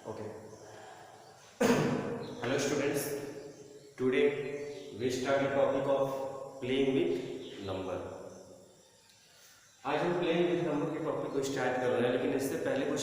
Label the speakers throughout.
Speaker 1: Okay. Hello students. Today we start the topic of playing with number. आज हम playing with number के topic को start कर रहे हैं, लेकिन इससे पहले कुछ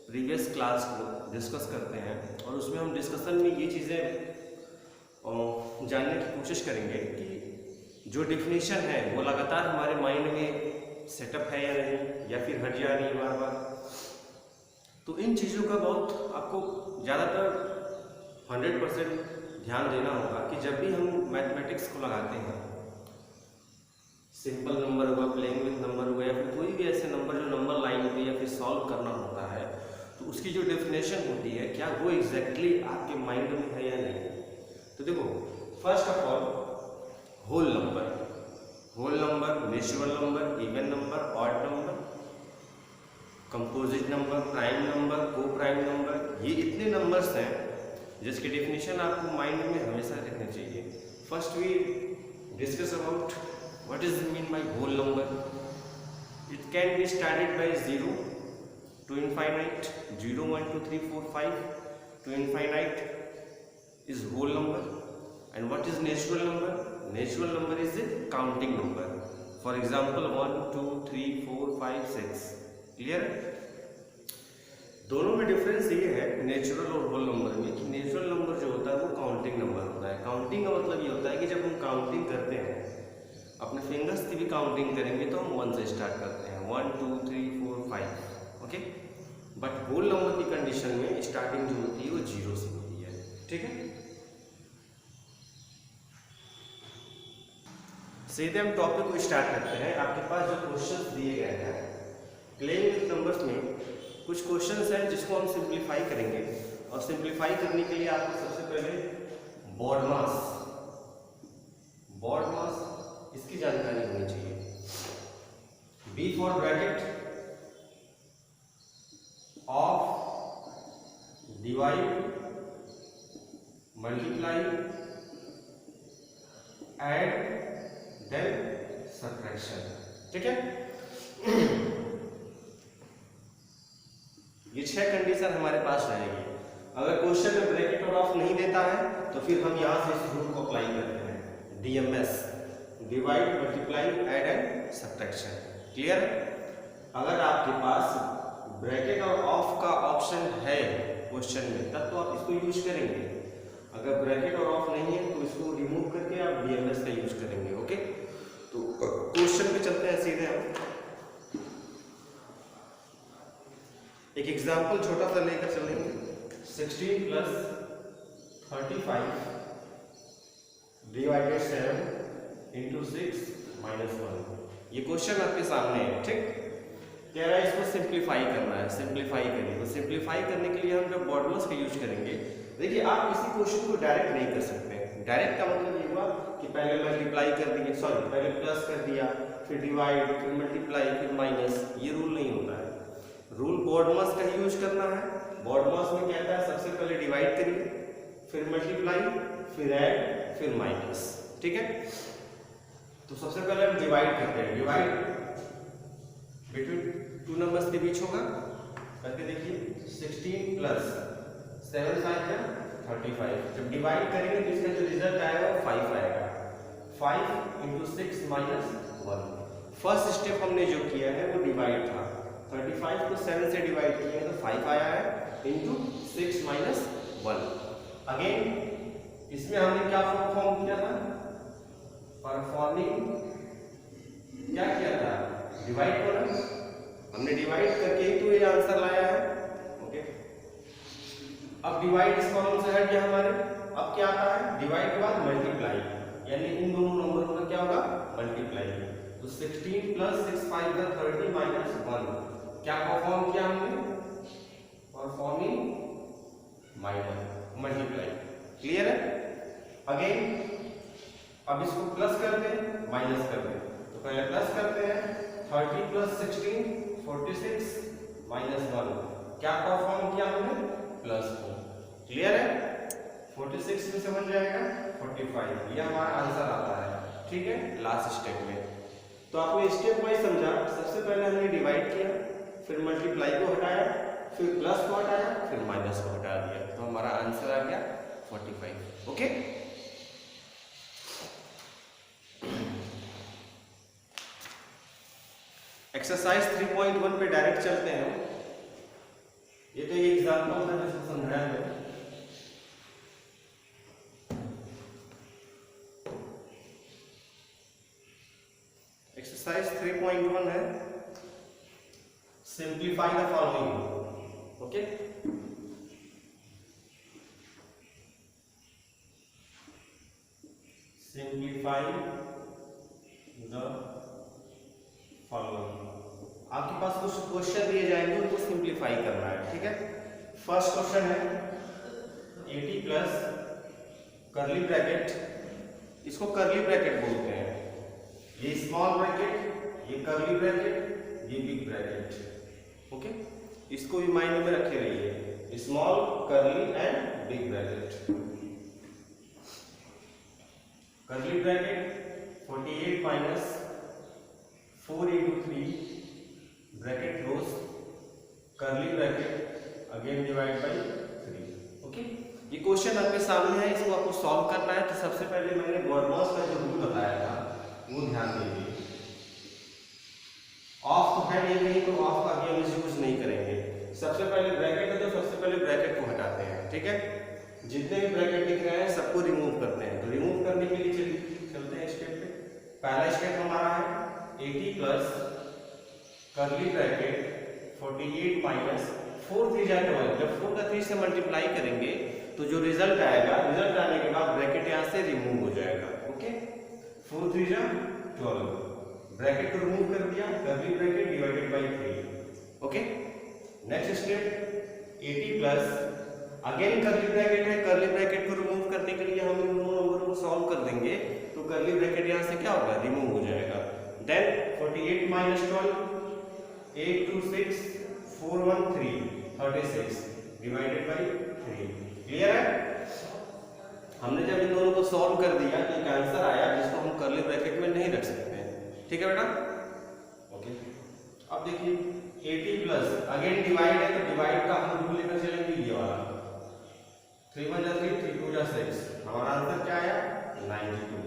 Speaker 1: प्रीवियस क्लास को डिस्कस करते हैं और उसमें हम डिस्कशन में ये चीज़ें जानने की कोशिश करेंगे कि जो डिफिनीशन है वो लगातार हमारे माइंड में सेटअप है या नहीं, या फिर हट जा रही है बार बार। तो इन चीज़ों का बहुत आपको ज़्यादातर 100% ध्यान देना होगा कि जब भी हम मैथमेटिक्स को लगाते हैं, सिंपल नंबर हुआ, प्लेइंग विद नंबर हुआ, या फिर कोई भी ऐसे नंबर जो नंबर लाइन पे या फिर सॉल्व करना होता है, तो उसकी जो डेफिनेशन होती है क्या वो एग्जैक्टली आपके माइंड में है या नहीं। तो देखो, first of all whole number, natural number, even number, odd number, composite number, prime number, coprime number, ये इतने नंबर्स हैं जिसकी डेफिनेशन आपको माइंड में हमेशा रखनी चाहिए। First we discuss about what is mean by whole number. It can be started by 0 to infinite, 0 1 2 3 4 5 to infinite is whole number. And what is natural number? Natural number is a counting number. For example 1 2 3 4 5 6. Clear? दोनों में difference ये है natural और whole number में कि natural number जो होता है वो काउंटिंग नंबर होता है। काउंटिंग का मतलब ये होता है कि जब हम काउंटिंग करते हैं, अपने फिंगर्स की भी काउंटिंग करेंगे तो हम 1 से स्टार्ट करते हैं, 1 2 3 4 5। ओके, बट होल नंबर की कंडीशन में स्टार्टिंग जो होती है वो 0 से होती है। ठीक है, सीधे हम टॉपिक को स्टार्ट करते हैं। आपके पास जो क्वेश्चंस दिए गए हैं प्लेइंग विद नंबर्स में, कुछ क्वेश्चंस हैं जिसको हम सिंप्लीफाई करेंगे, और सिंप्लीफाई करने के लिए आपको सबसे पहले बॉड मास इसकी जानकारी होनी चाहिए। B for bracket of, divide, multiply, add, then subtraction. ठीक है, ये 6 कंडीशन हमारे पास रहेगी। अगर क्वेश्चन में ब्रैकेट और ऑफ नहीं देता है तो फिर हम यहां से इस रूल को अप्लाई करते हैं, DMS, divide, multiply, add and subtraction. Clear? अगर आपके पास ब्रैकेट और ऑफ का ऑप्शन है क्वेश्चन में तब तो आप इसको यूज करेंगे। अगर ब्रैकेट और ऑफ नहीं है तो इसको रिमूव करके आप DMS का यूज करेंगे। ओके, तो क्वेश्चन पे चलते हैं सीधे हम। एक एग्जांपल छोटा सा लेकर चलेंगे। 16 प्लस 35 डिवाइडेड 7 इंटू 6 माइनस 1। ये क्वेश्चन आपके सामने है। ठीक, कह रहा है इसको सिंप्लीफाई करना है, सिंप्लीफाई करिए। तो सिंप्लीफाई करने के लिए हम जब बॉडमस का यूज करेंगे, देखिए आप इसी क्वेश्चन को डायरेक्ट नहीं कर सकते। डायरेक्ट का मतलब ये हुआ कि पहले मल्टीप्लाई कर दिए, सॉरी पहले प्लस कर दिया, फिर डिवाइड, फिर मल्टीप्लाई, फिर माइनस। ये रूल नहीं होता है। रूल बॉडमस का यूज करना है। बॉडमस में कहता है सबसे पहले डिवाइड करिए, फिर मल्टीप्लाई, फिर ऐड, फिर माइनस। ठीक है, तो सबसे पहले हम डिवाइड करते हैं। डिवाइड बिटवीन 2 नंबर्स के बीच होगा, करके देखिए। 16 प्लस 7 5 क्या 35। जब डिवाइड करेंगे तो इसका जो रिजल्ट आएगा वो 5 आएगा। 5 इंटू 6 माइनस 1। फर्स्ट स्टेप हमने जो किया है वो डिवाइड था। 35 को 7 से डिवाइड किए तो 5 आया है, इंटू 6 माइनस 1। अगेन इसमें हमने क्या परफॉर्म किया था? परफॉर्मिंग क्या किया था? डिवाइड करा। हमने डिवाइड करके ही तो ये आंसर लाया है। ओके, अब डिवाइड इस कॉलम से हट गया हमारे। अब क्या आता है? डिवाइड के बाद मल्टीप्लाई, यानी इन दोनों नंबरों का क्या होगा? मल्टीप्लाई। तो 16 प्लस 6 5 का 30 माइनस 1। क्या परफॉर्म किया हमने? Performing minus multiply. क्लियर है? अगेन अब इसको प्लस कर दें, माइनस कर दें। तो पहले प्लस करते हैं। 30 प्लस 16 46 माइनस 1। क्या परफॉर्म किया हमने? प्लस को। क्लियर है? 46 में से बन जाएगा 45। ये हमारा आंसर आता है। ठीक है, लास्ट स्टेप में। तो आपने स्टेप वाइज समझा। सबसे पहले हमने डिवाइड किया, फिर मल्टीप्लाई को हटाया, फिर प्लस को हटाया, फिर माइनस को हटा दिया, तो हमारा आंसर आ गया 45। ओके, एक्सरसाइज 3.1 पे डायरेक्ट चलते हैं। ये तो एक एग्जांपल था जिसको समझाया है। एक्सरसाइज 3.1 है, simplify the following. Okay, simplify the following. आपके पास कुछ क्वेश्चन दिए जाएंगे, उनको सिंप्लीफाई करना है। ठीक है, फर्स्ट क्वेश्चन है 80 प्लस करली ब्रैकेट, इसको करली ब्रैकेट बोलते हैं। ये स्मॉल ब्रैकेट, ये करली ब्रैकेट, ये बिग ब्रैकेट। ओके, इसको भी माइंड में रखे रहिए, स्मॉल, करली एंड बिग ब्रैकेट। करली bracket 48 minus 4 into 3 bracket close, करली bracket again divide by 3। Okay, ये क्वेश्चन आपके सामने है, इसको आपको सॉल्व करना है। तो सबसे पहले मैंने गॉडमॉस का जो रूल बताया था वो ध्यान दीजिए। ऑफ तो है नहीं कहीं, तो ऑफ का अभी हम यूज नहीं करेंगे। सबसे पहले ब्रैकेट है, तो सबसे पहले ब्रैकेट को हटाते हैं। ठीक है, जितने भी ब्रैकेट दिख रहे हैं सबको रिमूव करते हैं। तो रिमूव करने के लिए चलते हैं स्टेप पे। पहला स्टेप हमारा है 80 प्लस करली ब्रैकेट 48 माइनस 4 3 जा 12। जब 4 का 3 से मल्टीप्लाई करेंगे तो जो रिजल्ट आएगा, रिजल्ट आने के बाद ब्रैकेट यहाँ से रिमूव हो जाएगा। ओके, 4 3 जा 12, ब्रैकेट को रिमूव कर दिया, करली bracket divided by 3। Okay, next step 80 plus again करली ब्रैकेट है, करली ब्रैकेट को रिमूव करने के लिए हम इन दोनों नंबरों को सॉल्व कर देंगे, तो करली ब्रैकेट यहाँ से क्या होगा, रिमूव हो जाएगा। Then 48 minus 12 8 2 6 4 1 3 36 divided by 3। Clear है? हमने जब इन दोनों को सॉल्व कर दिया तो एक आंसर आया जिसको हम करली ब्रैकेट में नहीं रख सकते हैं। ठीक है बेटा? ओके, अब देखिए 80 प्लस अगेन डिवाइड है, तो डिवाइड का हम रूल लेकर चलेंगे, ये वाला 3 1 जा 3 3 2 जा 6। हमारा आंसर क्या आया 92।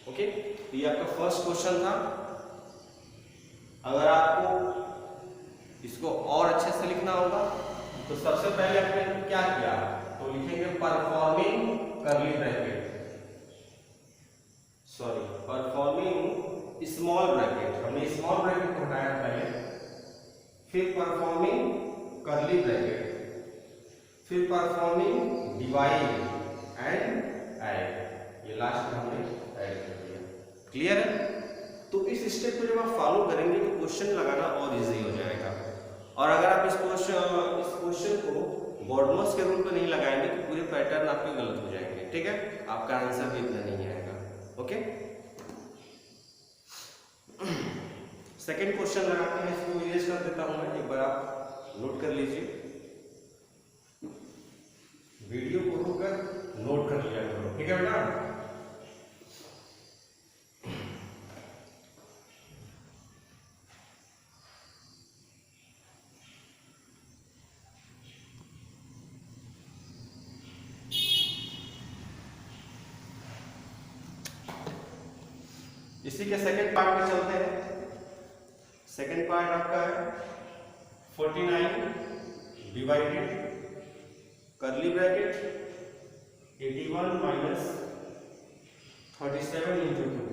Speaker 1: ओके, तो ये आपका फर्स्ट क्वेश्चन था। अगर आपको इसको और अच्छे से लिखना होगा तो सबसे पहले आपने क्या किया, तो लिखेंगे परफॉर्मिंग करली bracket, sorry performing small bracket. हमने स्मॉल ब्रैकेट को हटाया पहले, फिर परफॉर्मिंग करली ब्रैकेट, फिर परफॉर्मिंग डिवाइड एंड ऐड, ये लास्ट में हमने ऐड कर दिया। क्लियर है? तो इस स्टेप को जब आप फॉलो करेंगे तो क्वेश्चन लगाना और इजी हो जाएगा। और अगर आप इस क्वेश्चन को गॉडमॉस के रूल पे नहीं लगाएंगे तो पूरे पैटर्न आपके गलत हो जाएंगे। ठीक है, आपका आंसर भी इतना नहीं आएगा। ओके, सेकंड क्वेश्चन लगाते हैं, इसको इरेज कर देता हूं मैं, एक बार आप नोट कर लीजिए, वीडियो को रोककर नोट कर लिया करो। ठीक है बेटा? इसी के सेकंड पार्ट में चलते हैं। सेकंड पार्ट आपका है 49 डिवाइडेड करली ब्रैकेट 81 माइनस 37 इंटू 2।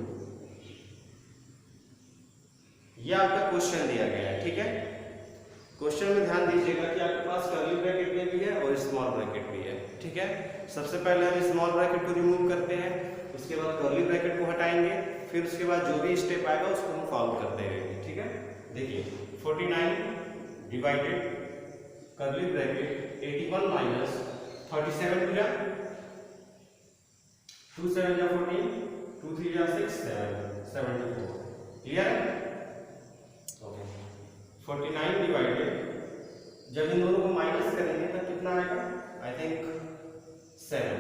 Speaker 1: यह आपका क्वेश्चन दिया गया है। ठीक है, क्वेश्चन में ध्यान दीजिएगा कि आपके पास करली ब्रैकेट में भी है और स्मॉल ब्रैकेट भी है। ठीक है, सबसे पहले हम स्मॉल ब्रैकेट को रिमूव करते हैं, उसके बाद करली ब्रैकेट को हटाएंगे, फिर उसके बाद जो भी स्टेप आएगा उसको हम फॉलो करते रहेंगे। ठीक है, देखिए 49 डिवाइडेड करली ब्रैकेट 81 माइनस 37 हो जाए 2 7 जा 14 2 3 जा 6 7 74। क्लियर है? ओके, 49 डिवाइडेड, जब इन दोनों को माइनस करेंगे तब कितना आएगा, आई थिंक 7।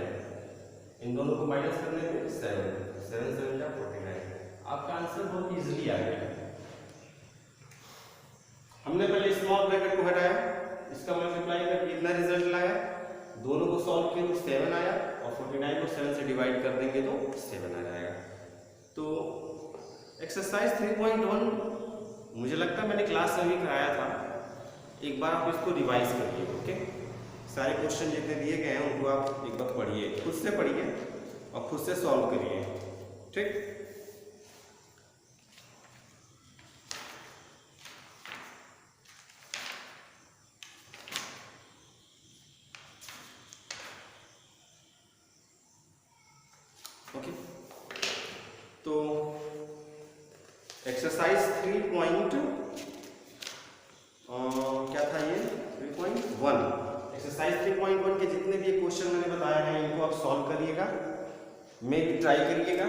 Speaker 1: इन दोनों को माइनस करने में 7 7 7 जा 49। आपका आंसर बहुत इजीली आ गया। हमने पहले स्मॉल ब्रैकेट को हटाया, इसका मल्टीप्लाई करके कितना रिजल्ट लाया, दोनों को सॉल्व किया तो 7 आया, और 49 को 7 से डिवाइड कर देंगे तो 7 आ जाएगा। तो एक्सरसाइज 3.1 मुझे लगता है मैंने क्लास में भी कराया था, एक बार आप इसको रिवाइज करिए। ओके, सारे क्वेश्चन जितने दिए गए हैं उनको आप एक बार पढ़िए, खुद से पढ़िए और खुद से सॉल्व करिए, ठीक। ओके, तो एक्सरसाइज 3. क्या था ये 3.1। एक्सरसाइज 3.1 के जितने भी क्वेश्चन मैंने बताया है इनको आप सॉल्व करिएगा, मे भी ट्राई करिएगा।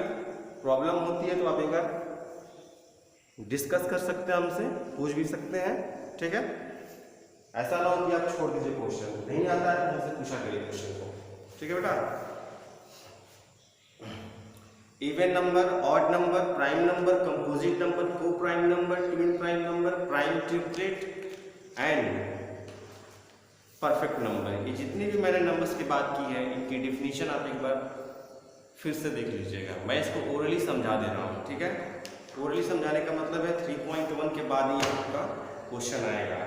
Speaker 1: प्रॉब्लम होती है तो आप एक बार डिस्कस कर सकते हैं, हमसे पूछ भी सकते हैं, ठीक है। ऐसा ना हो कि आप छोड़ दीजिए, क्वेश्चन नहीं आता है तो मुझसे पूछा करिए क्वेश्चन को, ठीक है बेटा। Even number, odd number, prime number, composite number, coprime number, twin prime number, prime triplet and perfect number, ये जितनी भी मैंने नंबर्स की बात की है इनकी डिफिनीशन आप एक बार फिर से देख लीजिएगा। मैं इसको ओरली समझा दे रहा हूँ, ठीक है। ओरली समझाने का मतलब है 3.1 के बाद ही आपका क्वेश्चन आएगा।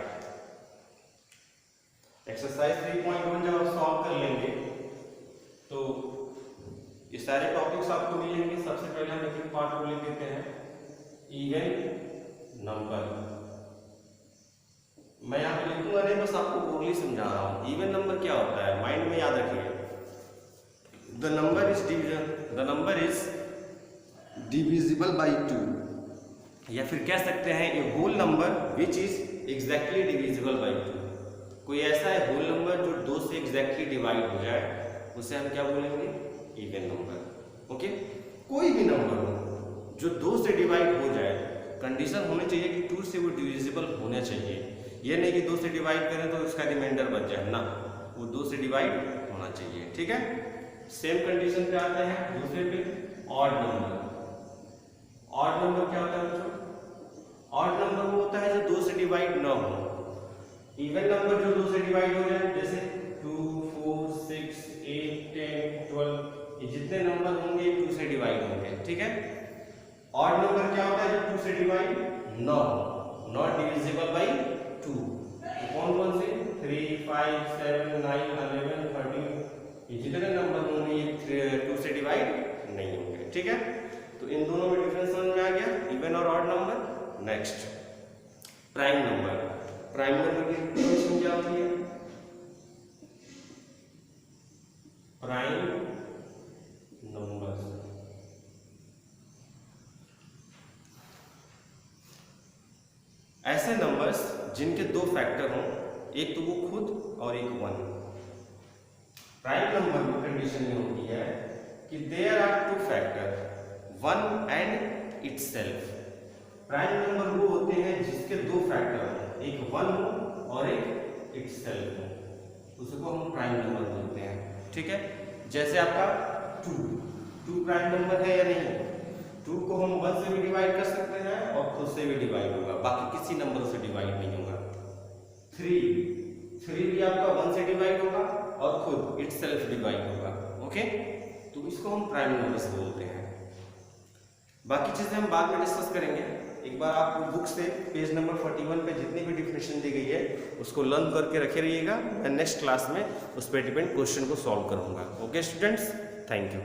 Speaker 1: एक्सरसाइज 3.1 जब आप सॉल्व कर लेंगे तो ये सारे टॉपिक्स आपको मिलेंगे। सबसे पहले हम एक पार्ट को लिख देते हैं, इवन नंबर। मैं यहाँ पे लिखूंगा नहीं, बस आपको ओरली समझा रहा हूँ। इवन नंबर क्या होता है माइंड में याद रखिए, the number is divisible by 2, या फिर कह सकते हैं a whole number which is exactly divisible by 2। कोई ऐसा है होल नंबर जो 2 से एग्जैक्टली डिवाइड हो जाए, उसे हम क्या बोलेंगे, इवन नंबर। ओके, कोई भी नंबर हो जो 2 से डिवाइड हो जाए, कंडीशन होनी चाहिए कि 2 से वो डिविजिबल होना चाहिए। ये नहीं कि 2 से डिवाइड करें तो उसका रिमाइंडर बच जाए, ना, वो 2 से डिवाइड होना चाहिए, ठीक है। सेम कंडीशन पे आते हैं दूसरे पे, ऑड नंबर। ऑड नंबर क्या होता है बच्चों, ऑड नंबर वो होता है जो 2 से डिवाइड ना हो। इवन नंबर जो 2 से डिवाइड हो जाए, जैसे 2, 4, 6, 8, 10, 12, ये जितने नंबर होंगे 2 से डिवाइड होंगे, ठीक है। ऑड नंबर क्या होता है जो 2 से डिवाइड ना हो, नॉट डिविजिबल बाई 2। कौन कौन से, 3, 5, 7, 9, 11, 13, ये जितने नंबर होंगे ये 2 से डिवाइड नहीं होंगे, ठीक है। तो इन दोनों में डिफरेंस समझ में आ गया, इवन और odd number. Next, prime number. Prime number की डेफिनेशन क्या होती है, प्राइम नंबर ऐसे नंबर्स जिनके 2 फैक्टर हों, एक तो वो खुद और एक 1। प्राइम नंबर की कंडीशन ये होती है कि there are 2 factor, 1 and itself. Prime number वो होते हैं जिसके 2 फैक्टर हों, एक 1 हो और एक इटसेल्फ हो, उसको हम प्राइम नंबर बोलते हैं, ठीक है। जैसे आपका 2 प्राइम नंबर है या नहीं, 2 को हम 1 से भी डिवाइड कर सकते हैं और खुद से भी डिवाइड होगा, बाकी किसी नंबर से डिवाइड नहीं होगा। 3 भी आपका 1 से डिवाइड होगा और खुद इटसेल्फ डिवाइड होगा, ओके। तो इसको हम प्राइम नंबर्स बोलते हैं। बाकी चीजें हम बाद में डिस्कस करेंगे। एक बार आप बुक से पेज नंबर 41 पे जितनी भी डिफिनेशन दी गई है उसको लर्न करके रखे रहिएगा। मैं नेक्स्ट क्लास में उस पर डिपेंड क्वेश्चन को सॉल्व करूंगा। Okay students, thank you.